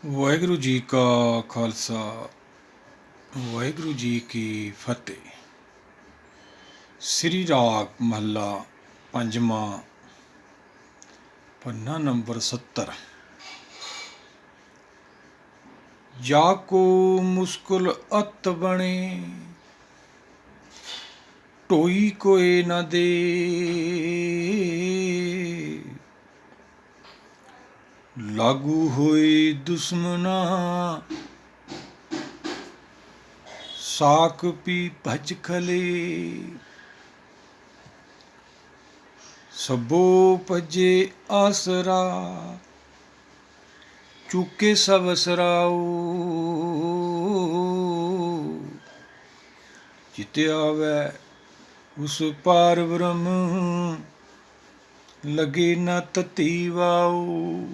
ਵਾਹਿਗੁਰੂ ਜੀ ਕਾ ਖਾਲਸਾ ਵਾਹਿਗੁਰੂ ਜੀ ਕੀ ਫਤਿਹ। ਸ੍ਰੀ ਰਾਗ ਮਹੱਲਾ ਪੰਜਵਾਂ, ਪੰਨਾ ਨੰਬਰ 70। ਜਾ ਕੋ ਮੁਸ਼ਕਿਲ ਅਤ ਬਣੇ, ਢੋਈ ਕੋਏ ਨਾ ਦੇ। ਲਾਗੂ ਹੋਏ ਦੁਸ਼ਮਨਾ, ਸਾਕ ਪੀ ਭਜ ਖਲੇ। ਸਭੋ ਭਜੇ ਆਸਰਾ, ਚੁਕੇ ਸਭ ਸਰਾਉ। ਜਿਤ ਆਵੈ ਉਸ ਪਾਰ ਬ੍ਰਹਮ, ਲਗੇ ਨ ਤਤੀ ਵਾਉ।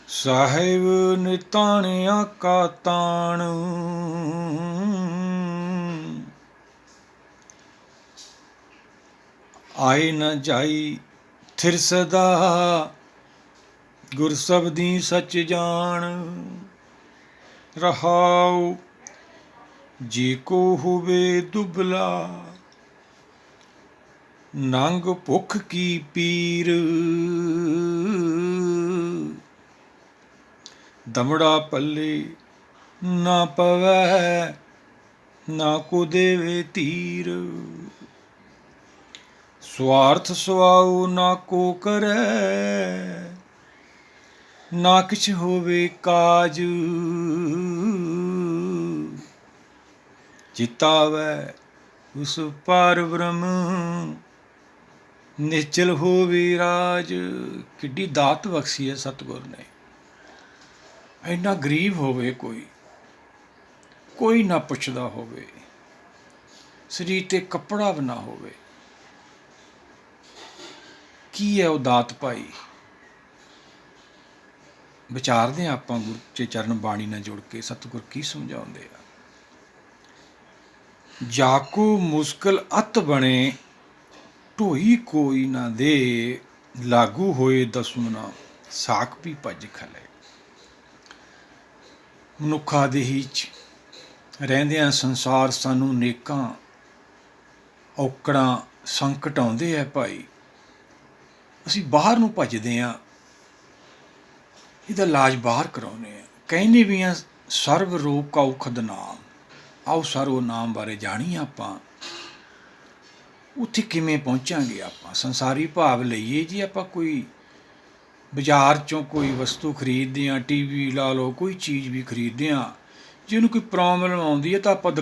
ਸਾਹਿਬ ਨਿਤਾਣਿਆ ਕਾ ਤਾਣ, ਆਏ ਨ ਜਾਈ ਥਿਰ ਸਦਾ। ਗੁਰ ਸਬਦੀ ਸਚ ਜਾਣ, ਰਹਾਉ ਜੇ ਕੋ ਹੋਵੇ ਦੁਬਲਾ। ਨੰਗ ਭੁੱਖ ਕੀ ਪੀਰ, ਦਮੜਾ ਪੱਲੇ ਨਾ ਪਵੈ। ਨਾ ਕੋ ਦੇਵੇ ਧੀਰ, ਸਵਾਰਥ ਸੁਆਉ ਨਾ ਕੋ ਕਰੈ। ਨਾ ਕਿਛ ਹੋਵੇ ਕਾਜ, ਜਿਤ ਆਵੈ ਉਸ ਪਾਰ ਬ੍ਰਹਮ, ਨਿਚਲ ਹੋਵੇ ਰਾਜ। ਕਿੱਡੀ ਦਾਤ ਬਖਸ਼ੀ ਹੈ ਸਤਿਗੁਰ ਨੇ। ਇੰਨਾ ਗਰੀਬ ਹੋਵੇ ਕੋਈ ਨਾ ਪੁੱਛਦਾ ਹੋਵੇ, ਸਰੀਰ ਤੇ ਕੱਪੜਾ ਵੀ ਨਾ ਹੋਵੇ, ਕੀ ਹੈ ਉਹ ਦਾਤ ਭਾਈ। ਵਿਚਾਰਦੇ ਹਾਂ ਆਪਾਂ ਗੁਰੂ ਕੇ ਚਰਨ ਬਾਣੀ ਨਾਲ ਜੁੜ ਕੇ, ਸਤਿਗੁਰ ਕੀ ਸਮਝਾਉਂਦੇ ਆ। ਜਾਕੋ ਮੁਸ਼ਕਿਲ ਅਤ ਬਣੇ, ਢੋਈ ਕੋਈ ਨਾ ਦੇ। ਲਾਗੂ ਹੋਏ ਦੁਸ਼ਮਨਾ, ਸਾਕ ਵੀ ਭੱਜ ਖਲੇ। ਮਨੁੱਖਾ ਦੇਹੀ 'ਚ ਰਹਿੰਦਿਆਂ ਸੰਸਾਰ ਸਾਨੂੰ ਨੇਕਾਂ ਔਕੜਾਂ ਸੰਕਟ ਆਉਂਦੇ ਆ ਭਾਈ। ਅਸੀਂ ਬਾਹਰ ਨੂੰ ਭੱਜਦੇ ਹਾਂ, ਇਹਦਾ ਇਲਾਜ ਬਾਹਰ ਕਰਾਉਂਦੇ ਹਾਂ। ਕਹਿੰਦੇ ਵੀ ਹਾਂ ਸਰਬ ਰੋਗ ਕਾ ਔਖਦ ਨਾਮ। ਆਓ ਸਰਵ ਨਾਮ ਬਾਰੇ ਜਾਣੀਏ ਆਪਾਂ। ਉੱਥੇ ਕਿਵੇਂ ਪਹੁੰਚਾਂਗੇ ਆਪਾਂ। ਸੰਸਾਰੀ ਭਾਵ ਲਈਏ ਜੀ, ਆਪਾਂ ਕੋਈ ਬਾਜ਼ਾਰ 'ਚੋਂ ਕੋਈ ਵਸਤੂ ਖਰੀਦਦੇ ਹਾਂ, TV ਲਾ ਲਓ, ਕੋਈ ਚੀਜ਼ ਵੀ ਖਰੀਦਦੇ ਹਾਂ, ਜੇ ਉਹਨੂੰ ਕੋਈ ਪ੍ਰੋਬਲਮ ਆਉਂਦੀ ਹੈ ਤਾਂ ਆਪਾਂ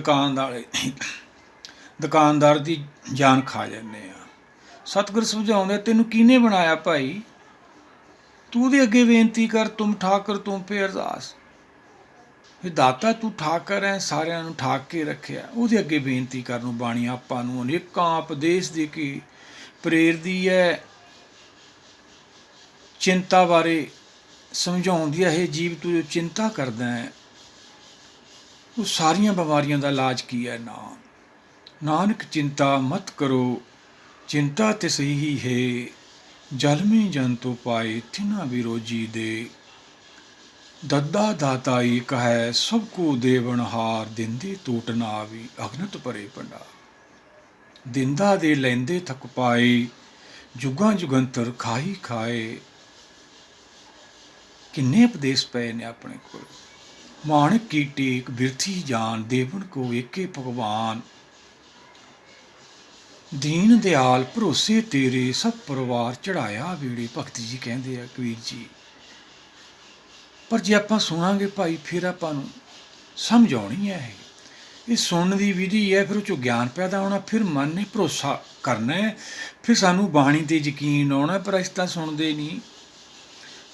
ਦੁਕਾਨਦਾਰ ਦੀ ਜਾਨ ਖਾ ਜਾਂਦੇ ਹਾਂ। ਸਤਿਗੁਰ ਸਮਝਾਉਂਦੇ, ਤੈਨੂੰ ਕਿਹਨੇ ਬਣਾਇਆ ਭਾਈ, ਤੂੰ ਉਹਦੇ ਅੱਗੇ ਬੇਨਤੀ ਕਰ। ਤੁਮ ਠਾਕਰ ਤੁਮ ਪੇ ਅਰਦਾਸ। ਇਹ ਦਾਤਾ ਤੂੰ ਠਾਕਰ ਹੈ, ਸਾਰਿਆਂ ਨੂੰ ਠਾਕ ਕੇ ਰੱਖਿਆ। ਉਹਦੇ ਅੱਗੇ ਬੇਨਤੀ ਕਰਨ ਨੂੰ ਬਾਣੀ ਆਪਾਂ ਨੂੰ ਅਨੇਕਾਂ ਉਪਦੇਸ਼ ਦੇ ਕੇ ਪ੍ਰੇਰਦੀ ਹੈ। ਚਿੰਤਾ ਬਾਰੇ ਸਮਝਾਉਂਦੀ ਹੈ, ਇਹ ਜੀਵ ਤੂੰ ਜੋ ਚਿੰਤਾ ਕਰਦਾ ਹੈ, ਉਹ ਸਾਰੀਆਂ ਬਿਮਾਰੀਆਂ ਦਾ ਇਲਾਜ ਕੀ ਹੈ। ਨਾਨਕ ਚਿੰਤਾ ਮਤ ਕਰੋ, ਚਿੰਤਾ ਤਿਸ ਹੀ ਹੈ। ਜਲਮੀ ਜੰਤੂ ਪਾਏ, ਤਿਨਾ ਵਿਰੋਜੀ ਦੇ। ਦੱਦਾ ਦਾਤਾ ਏਕ ਹੈ, ਸਭ ਕੋ ਦੇਵਨਹਾਰ। ਦਿੰਦੇ ਟੂਟ ਨਾ ਆਵੀ, ਅਗਨਤ ਭਰੇ ਭੰਡਾਰ। ਦਿੰਦਾ ਦੇ ਲੈਂਦੇ ਥਕ ਪਾਏ, ਜੁਗਾਂ ਜੁਗੰਤਰ ਖਾਈ ਖਾਏ। ਕਿੰਨੇ ਉਪਦੇਸ਼ ਪਏ ਨੇ ਆਪਣੇ ਕੋਲ। ਮਾਣਕ ਕੀ ਟੇਕ ਬਿਰਥੀ ਜਾਨ, ਦੇਵਨ ਕੋ ਏਕੇ ਭਗਵਾਨ। ਦੀਨ ਦਿਆਲ ਭਰੋਸੇ ਤੇਰੇ, ਸਭ ਪਰਿਵਾਰ ਚੜ੍ਹਾਇਆ ਵੇੜੇ। ਭਗਤ ਜੀ ਕਹਿੰਦੇ ਆ, ਕਬੀਰ ਜੀ। ਪਰ ਜੇ ਆਪਾਂ ਸੁਣਾਂਗੇ ਭਾਈ, ਫਿਰ ਆਪਾਂ ਨੂੰ ਸਮਝ ਆਉਣੀ ਹੈ। ਇਹ ਸੁਣਨ ਦੀ ਵਿਧੀ ਹੈ, ਫਿਰ ਉਹ 'ਚੋਂ ਗਿਆਨ ਪੈਦਾ ਹੋਣਾ, ਫਿਰ ਮਨ ਨੇ ਭਰੋਸਾ ਕਰਨਾ, ਫਿਰ ਸਾਨੂੰ ਬਾਣੀ 'ਤੇ ਯਕੀਨ ਆਉਣਾ। ਪਰ ਅਸੀਂ ਤਾਂ ਸੁਣਦੇ ਨਹੀਂ।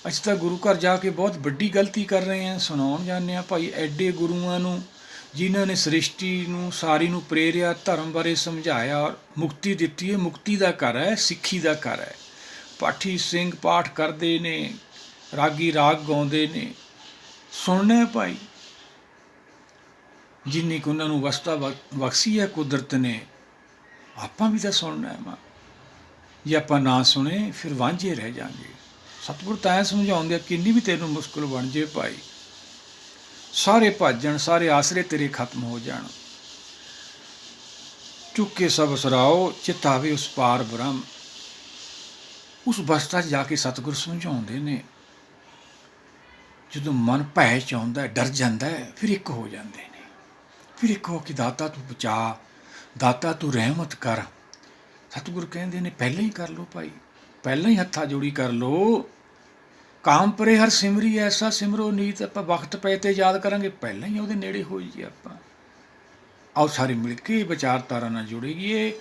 ਅਸੀਂ ਤਾਂ ਗੁਰੂ ਘਰ ਜਾ ਕੇ ਬਹੁਤ ਵੱਡੀ ਗਲਤੀ ਕਰ ਰਹੇ ਹਾਂ, ਸੁਣਾਉਣ ਜਾਂਦੇ ਹਾਂ ਭਾਈ ਐਡੇ ਗੁਰੂਆਂ ਨੂੰ, ਜਿਨ੍ਹਾਂ ਨੇ ਸ੍ਰਿਸ਼ਟੀ ਨੂੰ ਸਾਰੀ ਨੂੰ ਪ੍ਰੇਰਿਆ, ਧਰਮ ਬਾਰੇ ਸਮਝਾਇਆ, ਮੁਕਤੀ ਦਿੱਤੀ ਹੈ। ਮੁਕਤੀ ਦਾ ਘਰ ਹੈ, ਸਿੱਖੀ ਦਾ ਘਰ ਹੈ। ਪਾਠੀ ਸਿੰਘ ਪਾਠ ਕਰਦੇ ਨੇ, ਰਾਗੀ ਰਾਗ ਗਾਉਂਦੇ ਨੇ, ਸੁਣਨਾ ਭਾਈ। ਜਿੰਨੀ ਕੁ ਉਹਨਾਂ ਨੂੰ ਅਵਸਥਾ ਬਖਸ਼ੀ ਹੈ ਕੁਦਰਤ ਨੇ, ਆਪਾਂ ਵੀ ਤਾਂ ਸੁਣਨਾ ਹੈ। ਜੇ ਆਪਾਂ ਨਾ ਸੁਣੇ ਫਿਰ ਵਾਂਝੇ ਰਹਿ ਜਾਵਾਂਗੇ। ਸਤਿਗੁਰ ਤਾਂ ਸਮਝਾਉਂਦੇ ਆ, ਕਿੰਨੀ ਵੀ ਤੈਨੂੰ ਮੁਸ਼ਕਿਲ ਬਣ ਜੇ ਭਾਈ, ਸਾਰੇ ਭੱਜਣ, ਸਾਰੇ ਆਸਰੇ ਤੇਰੇ ਖਤਮ ਹੋ ਜਾਣ, ਚੁੱਕੇ ਸਭ ਸਰਾਓ ਚਿਤ ਆਵੇ ਉਸ ਪਾਰ ਬ੍ਰਹਮ। ਉਸ ਅਵਸਥਾ 'ਚ ਜਾ ਕੇ ਸਤਿਗੁਰ ਸਮਝਾਉਂਦੇ ਨੇ, ਜਦੋਂ ਮਨ ਭੈ 'ਚ ਆਉਂਦਾ, ਡਰ ਜਾਂਦਾ, ਫਿਰ ਇੱਕ ਹੋ ਜਾਂਦੇ ਨੇ, ਫਿਰ ਇੱਕ ਹੋ ਕੇ ਦਾਤਾ ਤੂੰ ਬਚਾ, ਦਾਤਾ ਤੂੰ ਰਹਿਮਤ ਕਰ। ਸਤਿਗੁਰ ਕਹਿੰਦੇ ਨੇ ਪਹਿਲਾਂ ਹੀ ਕਰ ਲਓ ਭਾਈ, ਪਹਿਲਾਂ ਹੀ ਹੱਥਾਂ ਜੋੜੀ ਕਰ ਲਓ। ਕਾਮ ਪਰੇ ਹਰ ਸਿਮਰੀ ਐਸਾ ਸਿਮਰੋ ਨੀਤ। ਆਪਾਂ ਵਕਤ ਪਏ ਤੇ ਯਾਦ ਕਰਾਂਗੇ, ਪਹਿਲਾਂ ਹੀ ਉਹਦੇ ਨੇੜੇ ਹੋ ਜਾਈਏ ਆਪਾਂ। ਆਓ ਸਾਰੇ ਮਿਲ ਕੇ ਵਿਚਾਰਧਾਰਾ ਨਾਲ ਜੁੜੀਏ,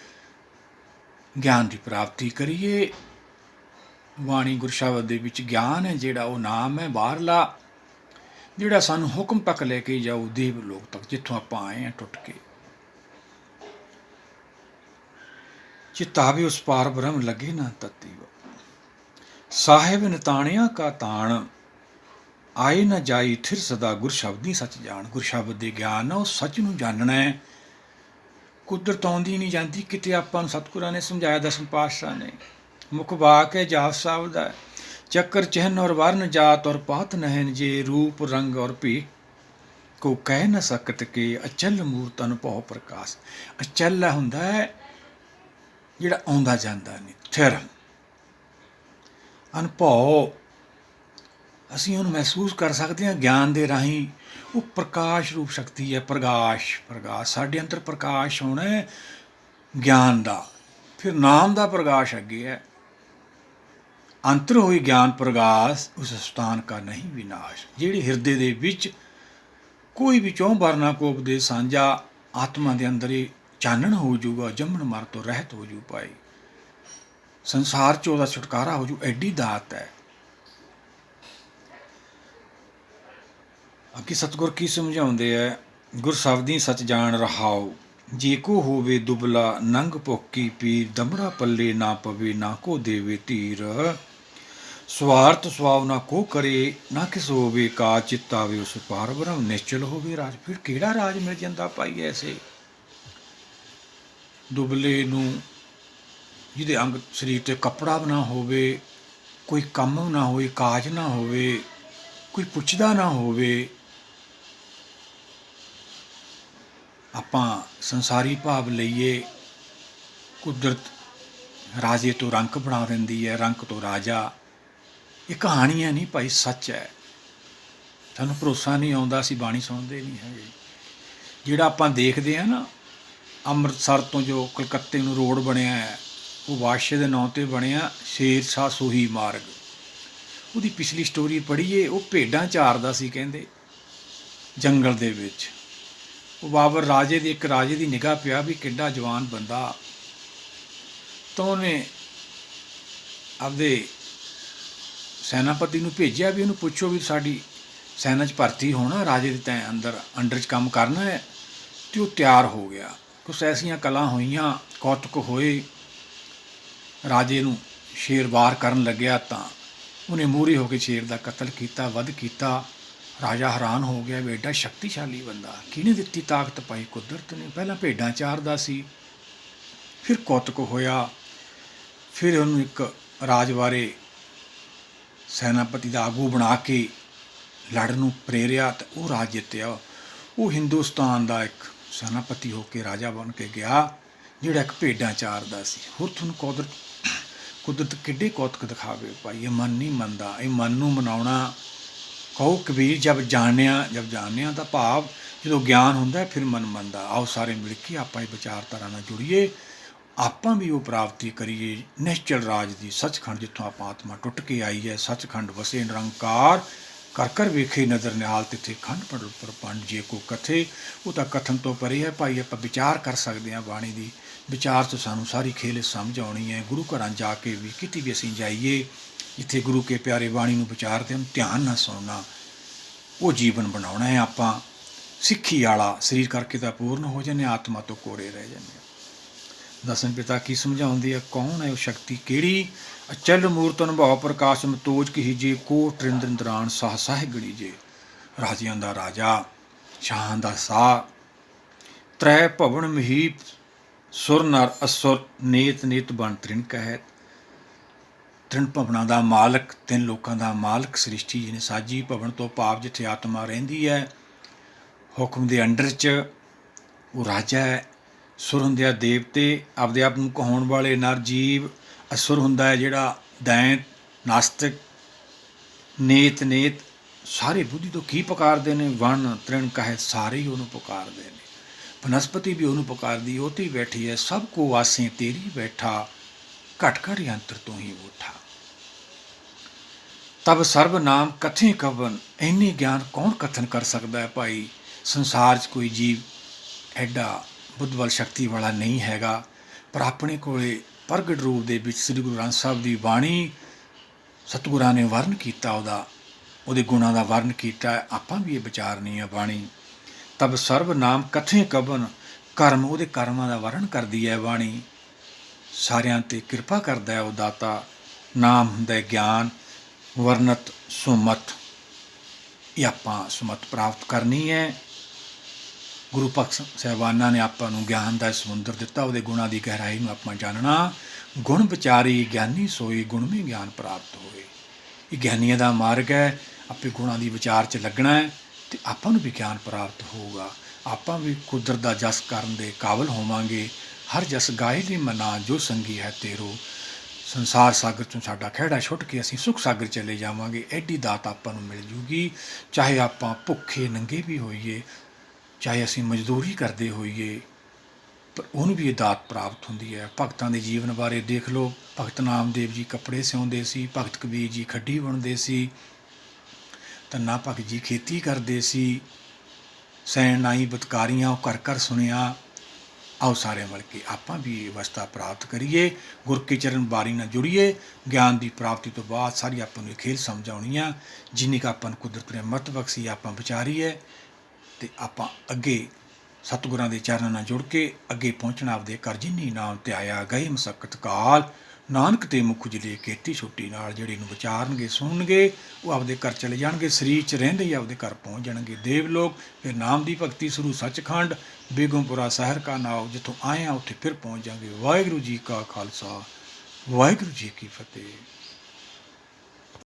ਗਿਆਨ ਦੀ ਪ੍ਰਾਪਤੀ ਕਰੀਏ। ਬਾਣੀ ਗੁਰਸ਼ਬਦ ਦੇ ਵਿੱਚ ਗਿਆਨ ਹੈ ਜਿਹੜਾ, ਉਹ ਨਾਮ ਹੈ ਬਾਹਰਲਾ, ਜਿਹੜਾ ਸਾਨੂੰ ਹੁਕਮ ਤੱਕ ਲੈ ਕੇ ਜਾਊ, ਦੇਵ ਲੋਕ ਤੱਕ, ਜਿੱਥੋਂ ਆਪਾਂ ਆਏ ਹਾਂ ਟੁੱਟ ਕੇ। ਚਿਤਾਵੇ ਉਸ ਪਾਰ ਬ੍ਰਹਮ ਲੱਗੇ ਨਾ ਤਤੀ, ਸਾਹਿਬ ਨਿਤਾਣਿਆ ਕਾ ਤਾਣ, ਆਏ ਨਾ ਜਾਈ ਥਿਰ ਸਦਾ ਗੁਰ ਸ਼ਬਦੀ ਸੱਚ ਜਾਣ। ਗੁਰ ਸ਼ਬਦ ਦੇ ਗਿਆਨ ਨਾਲ ਉਹ ਸੱਚ ਨੂੰ ਜਾਣਨਾ ਹੈ। ਕੁਦਰਤ ਆਉਂਦੀ ਨਹੀਂ ਜਾਂਦੀ ਕਿਤੇ, ਆਪਾਂ ਨੂੰ ਸਤਿਗੁਰਾਂ ਨੇ ਸਮਝਾਇਆ, ਦਸਮ ਪਾਤਸ਼ਾਹ ਨੇ। ਮੁਖ ਵਾਕ ਹੈ ਜਾਪ ਸਾਹਿਬ ਦਾ, ਚੱਕਰ ਚਿਹਨ ਔਰ ਵਰਨ ਜਾਤ ਔਰ ਪਾਤ ਨਹਿਨ, ਜੇ ਰੂਪ ਰੰਗ ਔਰ ਭੀ ਕੋ ਕਹਿ ਨਾ ਸਕਤ ਕੇ, ਅਚਲ ਮੂਰਤ ਅਨੁਭਵ ਪ੍ਰਕਾਸ਼। ਅਚਲ ਹੁੰਦਾ ਹੈ ਜਿਹੜਾ ਆਉਂਦਾ ਜਾਂਦਾ ਨਹੀਂ, ਥਿਰ ਅਨੁਭਵ, ਅਸੀਂ ਉਹਨੂੰ ਮਹਿਸੂਸ ਕਰ ਸਕਦੇ ਹਾਂ ਗਿਆਨ ਦੇ ਰਾਹੀਂ। ਉਹ ਪ੍ਰਕਾਸ਼ ਰੂਪ ਸ਼ਕਤੀ ਹੈ, ਪ੍ਰਕਾਸ਼। ਸਾਡੇ ਅੰਦਰ ਪ੍ਰਕਾਸ਼ ਹੋਣਾ ਹੈ ਗਿਆਨ ਦਾ। ਫਿਰ ਨਾਮ ਦਾ ਪ੍ਰਕਾਸ਼ ਅੱਗੇ ਹੈ, ਅੰਤਰ ਹੋਈ ਗਿਆਨ ਪ੍ਰਗਾਸ, ਉਸ ਸਥਾਨ ਕਾ ਨਹੀਂ ਵਿਨਾਸ਼। ਜਿਹੜੇ ਹਿਰਦੇ ਦੇ ਵਿੱਚ ਕੋਈ ਵੀ ਚੌਂ ਵਰਨਾ ਕੋ ਉਪਦੇਸ਼ ਸਾਂਝਾ, ਆਤਮਾ ਦੇ ਅੰਦਰ ਹੀ ਚਾਨਣ ਹੋ ਜਾਊਗਾ, ਜੰਮਣ ਮਰ ਤੋਂ ਰਹਿਤ ਹੋ ਜੂ ਭਾਈ, ਸੰਸਾਰ 'ਚ ਉਹਦਾ ਛੁਟਕਾਰਾ ਹੋ ਜੂ। ਐਡੀ ਦਾਤ ਹੈ। ਅੱਗੇ ਸਤਿਗੁਰ ਕੀ ਸਮਝਾਉਂਦੇ ਹੈ, ਗੁਰ ਸ਼ਬਦੀ ਸੱਚ ਜਾਣ ਰਹਾਓ, ਜੇ ਕੋ ਹੋਵੇ ਦੁਬਲਾ ਨੰਗ ਭੁੱਕੀ ਪੀਰ, ਦਮੜਾ ਪੱਲੇ ਨਾ ਪਵੇ ਨਾ ਕੋ ਦੇਵੇ ਧੀਰ, ਸਵਾਰਥ ਸੁਆਵ ਨਾ ਕੋ ਕਰੇ ਨਾ ਕਿਸ ਹੋਵੇ ਕਾ, ਚਿੱਤ ਆਵੇ ਉਸ ਪਾਰ ਬ੍ਰਹਮ ਨਿਸ਼ਚਲ ਹੋਵੇ ਰਾਜ। ਫਿਰ ਕਿਹੜਾ ਰਾਜ ਮਿਲ ਜਾਂਦਾ ਭਾਈ ਐਸੇ ਦੁਬਲੇ ਨੂੰ, ਜਿਹਦੇ ਅੰਗ ਸਰੀਰ 'ਤੇ ਕੱਪੜਾ ਨਾ ਹੋਵੇ, ਕੋਈ ਕੰਮ ਨਾ ਹੋਵੇ, ਕਾਜ ਨਾ ਹੋਵੇ, ਕੋਈ ਪੁੱਛਦਾ ਨਾ ਹੋਵੇ। ਆਪਾਂ ਸੰਸਾਰੀ ਭਾਵ ਲਈਏ, ਕੁਦਰਤ ਰਾਜੇ ਤੋਂ ਰੰਕ ਬਣਾ ਦਿੰਦੀ ਹੈ, ਰੰਕ ਤੋਂ ਰਾਜਾ। ਇਹ ਕਹਾਣੀਆਂ ਨਹੀਂ ਭਾਈ, ਸੱਚ ਹੈ। ਸਾਨੂੰ ਭਰੋਸਾ ਨਹੀਂ ਆਉਂਦਾ, ਅਸੀਂ ਬਾਣੀ ਸੁਣਦੇ ਨਹੀਂ ਹੈਗੇ। ਜਿਹੜਾ ਆਪਾਂ ਦੇਖਦੇ ਹਾਂ ਨਾ, ਅੰਮ੍ਰਿਤਸਰ ਤੋਂ ਜੋ ਕਲਕੱਤੇ ਨੂੰ ਰੋਡ ਬਣਿਆ ਹੈ, ਉਹ ਬਾਦਸ਼ਾਹ ਦੇ ਨਾਂ 'ਤੇ ਬਣਿਆ, ਸ਼ੇਰ ਸ਼ਾਹ ਸੂਹੀ ਮਾਰਗ। ਉਹਦੀ ਪਿਛਲੀ ਸਟੋਰੀ ਪੜ੍ਹੀਏ, ਉਹ ਭੇਡਾਂ ਚਾਰਦਾ ਸੀ ਕਹਿੰਦੇ ਜੰਗਲ ਦੇ ਵਿੱਚ। ਉਹ ਬਾਬਰ ਰਾਜੇ ਦੀ, ਇੱਕ ਰਾਜੇ ਦੀ ਨਿਗਾਹ ਪਿਆ ਵੀ ਕਿੱਡਾ ਜਵਾਨ ਬੰਦਾ, ਤਾਂ ਉਹਨੇ ਆਪਦੇ ਸੈਨਾਪਤੀ ਨੂੰ ਭੇਜਿਆ ਵੀ ਉਹਨੂੰ ਪੁੱਛੋ ਵੀ ਸਾਡੀ ਸੈਨਾ 'ਚ ਭਰਤੀ ਹੋਣਾ, ਰਾਜੇ ਦੇ ਤੈਂ ਅੰਡਰ 'ਚ ਕੰਮ ਕਰਨਾ ਹੈ। ਅਤੇ ਉਹ ਤਿਆਰ ਹੋ ਗਿਆ। ਕੁਛ ਐਸੀਆਂ ਕਲਾ ਹੋਈਆਂ, ਕੌਤਕ ਹੋਏ। ਰਾਜੇ ਨੂੰ ਸ਼ੇਰ ਵਾਰ ਕਰਨ ਲੱਗਿਆ ਤਾਂ ਉਹਨੇ ਮੂਹਰੇ ਹੋ ਕੇ ਸ਼ੇਰ ਦਾ ਕਤਲ ਕੀਤਾ, ਵੱਧ ਕੀਤਾ। ਰਾਜਾ ਹੈਰਾਨ ਹੋ ਗਿਆ ਵੀ ਐਡਾ ਸ਼ਕਤੀਸ਼ਾਲੀ ਬੰਦਾ, ਕਿਹਨੇ ਦਿੱਤੀ ਤਾਕਤ ਪਾਈ? ਕੁਦਰਤ ਨੇ। ਪਹਿਲਾਂ ਭੇਡਾਂ ਚਾਰਦਾ ਸੀ, ਫਿਰ ਕੌਤਕ ਹੋਇਆ, ਫਿਰ ਉਹਨੂੰ ਇੱਕ ਰਾਜ ਬਾਰੇ ਸੈਨਾਪਤੀ ਦਾ ਆਗੂ ਬਣਾ ਕੇ ਲੜਨ ਨੂੰ ਪ੍ਰੇਰਿਆ ਅਤੇ ਉਹ ਰਾਜ ਜਿੱਤਿਆ। ਉਹ ਹਿੰਦੁਸਤਾਨ ਦਾ ਇੱਕ ਸੈਨਾਪਤੀ ਹੋ ਕੇ ਰਾਜਾ ਬਣ ਕੇ ਗਿਆ, ਜਿਹੜਾ ਇੱਕ ਭੇਡਾਂ ਚਾਰਦਾ ਸੀ। ਹੋਰ ਤੁਹਾਨੂੰ ਕੁਦਰਤ ਕਿੱਡੇ ਕੌਤਕ ਦਿਖਾਵੇ ਭਾਈ। ਇਹ ਮਨ ਨਹੀਂ ਮੰਨਦਾ, ਇਹ ਮਨ ਨੂੰ ਮਨਾਉਣਾ। ਕਹੋ ਕਬੀਰ ਜਬ ਜਾਣਿਆ ਦਾ ਭਾਵ ਜਦੋਂ ਗਿਆਨ ਹੁੰਦਾ ਫਿਰ ਮਨ ਮੰਨਦਾ। ਆਓ ਸਾਰੇ ਮਿਲ ਕੇ ਆਪਾਂ ਇਹ ਵਿਚਾਰਧਾਰਾ ਨਾਲ ਜੁੜੀਏ, ਆਪਾਂ ਵੀ ਉਹ ਪ੍ਰਾਪਤੀ ਕਰੀਏ ਨਿਸ਼ਚਲ ਰਾਜ ਦੀ, ਸੱਚਖੰਡ ਜਿੱਥੋਂ ਆਪਾਂ ਆਤਮਾ ਟੁੱਟ ਕੇ ਆਈ ਹੈ। ਸੱਚਖੰਡ ਵਸੇ ਨਿਰੰਕਾਰ, ਕਰ ਕਰ ਵੇਖੇ ਨਜ਼ਰ ਨਿਹਾਲ, ਤਿੱਥੇ ਖੰਡ ਪ੍ਰਪੰਡ ਜੇ ਕੋ ਕਥੇ। ਉਹ ਤਾਂ ਕਥਨ ਤੋਂ ਪਰੇ ਹੈ ਭਾਈ। ਆਪਾਂ ਵਿਚਾਰ ਕਰ ਸਕਦੇ ਹਾਂ ਬਾਣੀ ਦੀ, ਵਿਚਾਰ 'ਚ ਸਾਨੂੰ ਸਾਰੀ ਖੇਲ ਸਮਝ ਆਉਣੀ ਹੈ। ਗੁਰੂ ਘਰਾਂ ਜਾ ਕੇ ਵੀ ਕਿਤੇ ਵੀ ਅਸੀਂ ਜਾਈਏ, ਜਿੱਥੇ ਗੁਰੂ ਕੇ ਪਿਆਰੇ ਬਾਣੀ ਨੂੰ ਵਿਚਾਰਦੇ ਹਨ, ਧਿਆਨ ਨਾਲ ਸੁਣਨਾ, ਉਹ ਜੀਵਨ ਬਣਾਉਣਾ ਹੈ ਆਪਾਂ। ਸਿੱਖੀ ਵਾਲਾ ਸਰੀਰ ਕਰਕੇ ਤਾਂ ਪੂਰਨ ਹੋ ਜਾਂਦੇ, ਆਤਮਾ ਤੋਂ ਕੋਰੇ ਰਹਿ ਜਾਂਦੇ। ਦਸਮ ਪਿਤਾ ਕੀ ਸਮਝਾਉਂਦੇ ਆ, ਕੌਣ ਹੈ ਉਹ ਸ਼ਕਤੀ ਕਿਹੜੀ? ਅਚਲ ਮੂਰਤ ਅਨੁਭਵ ਪ੍ਰਕਾਸ਼ ਮਤੋਜ ਕਹੀਜੇ, ਕੋਟ ਤ੍ਰਿੰਦਰਾਨ ਸਾਹ ਸਾਹ ਗਣੀਜੇ। ਰਾਜਿਆਂ ਦਾ ਰਾਜਾ, ਸ਼ਾਹਾਂ ਦਾ ਸਾਹ, ਤ੍ਰੈ ਭਵਨ ਮਹੀਪ, ਸੁਰ ਨਰ ਅਸੁਰ, ਨੇਤ ਨੇਤ ਬਣ ਤ੍ਰਿਣ ਕਹਿਤ। ਤਿੰਨ ਭਵਨਾਂ ਦਾ ਮਾਲਕ, ਤਿੰਨ ਲੋਕਾਂ ਦਾ ਮਾਲਕ ਸ੍ਰਿਸ਼ਟੀ ਜੀ ਨੇ ਸਾਜੀ। ਭਵਨ ਤੋਂ ਭਾਵ ਜਿੱਥੇ ਆਤਮਾ ਰਹਿੰਦੀ ਹੈ, ਹੁਕਮ ਦੇ ਅੰਡਰ 'ਚ ਉਹ ਰਾਜਾ ਹੈ। ਸੁਰ ਹੁੰਦੇ ਆ ਦੇਵਤੇ, ਆਪਦੇ ਆਪ ਨੂੰ ਕਹਾਉਣ ਵਾਲੇ ਨਰ ਜੀਵ। ਅਸੁਰ ਹੁੰਦਾ ਹੈ ਜਿਹੜਾ ਦੈਂਤ, ਨਾਸਤਿਕ, ਨੇਤ ਸਾਰੇ ਬੁੱਧੀ ਤੋਂ ਕੀ ਪੁਕਾਰਦੇ ਨੇ? ਵਣ ਤ੍ਰਿਣ ਕਹੇ ਸਾਰੇ ਹੀ ਉਹਨੂੰ ਪੁਕਾਰਦੇ ਨੇ। ਬਨਸਪਤੀ ਵੀ ਉਹਨੂੰ ਪੁਕਾਰਦੀ, ਉਹ 'ਤੇ ਬੈਠੀ ਹੈ। ਸਭ ਕੋ ਵਾਸੇ ਤੇਰੀ ਬੈਠਾ, ਘਟ ਘਟ ਯੰਤਰ ਤੋਂ ਹੀ ਉੱਠਾ। ਤਬ ਸਰਬ ਨਾਮ ਕਥੇ ਕਵਨ। ਇੰਨੀ ਗਿਆਨ ਕੌਣ ਕਥਨ ਕਰ ਸਕਦਾ ਹੈ ਭਾਈ? ਸੰਸਾਰ 'ਚ ਕੋਈ ਜੀਵ ਐਡਾ ਬੁੱਧ ਬਲ ਸ਼ਕਤੀ ਵਾਲਾ ਨਹੀਂ ਹੈਗਾ, ਪਰ ਆਪਣੇ ਕੋਲੇ ਪ੍ਰਗਟ ਰੂਪ ਦੇ ਵਿੱਚ ਸ੍ਰੀ ਗੁਰੂ ਗ੍ਰੰਥ ਸਾਹਿਬ ਦੀ ਬਾਣੀ ਸਤਿਗੁਰਾਂ ਨੇ ਵਰਨ ਕੀਤਾ, ਉਹਦੇ ਗੁਣਾਂ ਦਾ ਵਰਨ ਕੀਤਾ। ਆਪਾਂ ਵੀ ਇਹ ਵਿਚਾਰਨੀ ਹੈ ਬਾਣੀ। ਤਬ ਸਰਬ ਨਾਮ ਕਥੇ ਕਵਨ। ਕਰਮ, ਉਹਦੇ ਕਰਮਾਂ ਦਾ ਵਰਨ ਕਰਦੀ ਹੈ ਬਾਣੀ। ਸਾਰਿਆਂ 'ਤੇ ਕਿਰਪਾ ਕਰਦਾ ਹੈ ਉਹ ਦਾਤਾ। ਨਾਮ ਹੁੰਦਾ ਗਿਆਨ। ਵਰਨਤ ਸੁਮਤ, ਇਹ ਆਪਾਂ ਸੁਮਤ ਪ੍ਰਾਪਤ ਕਰਨੀ ਹੈ। ਗੁਰੂ ਭਗਤ ਸਾਹਿਬਾਨਾਂ ਨੇ ਆਪਾਂ ਨੂੰ ਗਿਆਨ ਦਾ ਸਮੁੰਦਰ ਦਿੱਤਾ, ਉਹਦੇ ਗੁਣਾਂ ਦੀ ਗਹਿਰਾਈ ਨੂੰ ਆਪਾਂ ਜਾਣਨਾ। ਗੁਣ ਵਿਚਾਰੀ ਗਿਆਨੀ ਸੋਈ, ਗੁਣ ਵਿੱਚ ਗਿਆਨ ਪ੍ਰਾਪਤ ਹੋਏ। ਇਹ ਗਿਆਨੀਆਂ ਦਾ ਮਾਰਗ ਹੈ। ਆਪੇ ਗੁਣਾਂ ਦੀ ਵਿਚਾਰ 'ਚ ਲੱਗਣਾ ਹੈ ਅਤੇ ਆਪਾਂ ਨੂੰ ਵੀ ਗਿਆਨ ਪ੍ਰਾਪਤ ਹੋਊਗਾ। ਆਪਾਂ ਵੀ ਕੁਦਰਤ ਦਾ ਜਸ ਕਰਨ ਦੇ ਕਾਬਲ ਹੋਵਾਂਗੇ। ਹਰ ਜਸ ਗਾਏ ਲਈ ਮਨਾ, ਜੋ ਸੰਗੀ ਹੈ ਤੇਰੋ। ਸੰਸਾਰ ਸਾਗਰ 'ਚੋਂ ਸਾਡਾ ਖਹਿੜਾ ਛੁੱਟ ਕੇ ਅਸੀਂ ਸੁੱਖ ਸਾਗਰ ਚਲੇ ਜਾਵਾਂਗੇ। ਐਡੀ ਦਾਤ ਆਪਾਂ ਨੂੰ ਮਿਲ ਜੂਗੀ। ਚਾਹੇ ਆਪਾਂ ਭੁੱਖੇ ਨੰਗੇ ਵੀ ਹੋਈਏ, ਚਾਹੇ ਅਸੀਂ ਮਜ਼ਦੂਰੀ ਕਰਦੇ ਹੋਈਏ, ਪਰ ਉਹਨੂੰ ਵੀ ਇਹ ਦਾਤ ਪ੍ਰਾਪਤ ਹੁੰਦੀ ਹੈ। ਭਗਤਾਂ ਦੇ ਜੀਵਨ ਬਾਰੇ ਦੇਖ ਲਓ। ਭਗਤ ਨਾਮਦੇਵ ਜੀ ਕੱਪੜੇ ਸਿਉਂਦੇ ਸੀ, ਭਗਤ ਕਬੀਰ ਜੀ ਖੱਡੀ ਬੁਣਦੇ ਸੀ, ਧੰਨਾ ਭਗਤ ਜੀ ਖੇਤੀ ਕਰਦੇ ਸੀ, ਸੈਣ ਨਾਈ ਬਤਕਾਰੀਆਂ ਉਹ ਘਰ ਘਰ ਸੁਣਿਆ। ਆਓ ਸਾਰੇ ਮਿਲ ਕੇ ਆਪਾਂ ਵੀ ਇਹ ਅਵਸਥਾ ਪ੍ਰਾਪਤ ਕਰੀਏ, ਗੁਰ ਕੇ ਚਰਨ ਬਾਰੀ ਨਾਲ ਜੁੜੀਏ। ਗਿਆਨ ਦੀ ਪ੍ਰਾਪਤੀ ਤੋਂ ਬਾਅਦ ਸਾਰੀ ਆਪਾਂ ਨੂੰ ਇਹ ਖੇਲ ਸਮਝ ਆਉਣੀ ਆ। ਜਿੰਨੀ ਕੁ ਆਪਾਂ ਨੂੰ ਕੁਦਰਤ ਨੇ ਅੰਮ੍ਰਿਤ ਬਖਸ਼ੀ ਆਪਾਂ ਵਿਚਾਰੀਏ ਅਤੇ ਆਪਾਂ ਅੱਗੇ ਸਤਿਗੁਰਾਂ ਦੇ ਚਰਨਾਂ ਨਾਲ ਜੁੜ ਕੇ ਅੱਗੇ ਪਹੁੰਚਣਾ। ਆਪਦੇ ਘਰ ਜਿਨੀ ਨਾਮ ਤੇ ਆਇਆ ਗਏ ਮਸਕਤ ਕਾਲ, ਨਾਨਕ ਤੇ ਮੁਖ ਉਜਲੇ ਕੀਤੀ ਛੁੱਟੀ ਨਾਲ। ਜਿਹੜੇ ਨੂੰ ਵਿਚਾਰਨਗੇ, ਸੁਣਨਗੇ, ਉਹ ਆਪਦੇ ਘਰ ਚਲੇ ਜਾਣਗੇ। ਸਰੀਰ 'ਚ ਰਹਿੰਦੇ ਹੀ ਆਪਦੇ ਘਰ ਪਹੁੰਚ ਜਾਣਗੇ ਦੇਵ ਲੋਕ। ਫਿਰ ਨਾਮ ਦੀ ਭਗਤੀ ਸ਼ੁਰੂ ਸੱਚਖੰਡ ਬੇਗਮਪੁਰਾ ਸ਼ਹਿਰ ਕਾ ਨਾਮ। ਜਿੱਥੋਂ ਆਏ ਹਾਂ ਉੱਥੇ ਫਿਰ ਪਹੁੰਚ ਜਾਵਾਂਗੇ। ਵਾਹਿਗੁਰੂ ਜੀ ਕਾ ਖਾਲਸਾ, ਵਾਹਿਗੁਰੂ ਜੀ ਕੀ ਫਤਿਹ।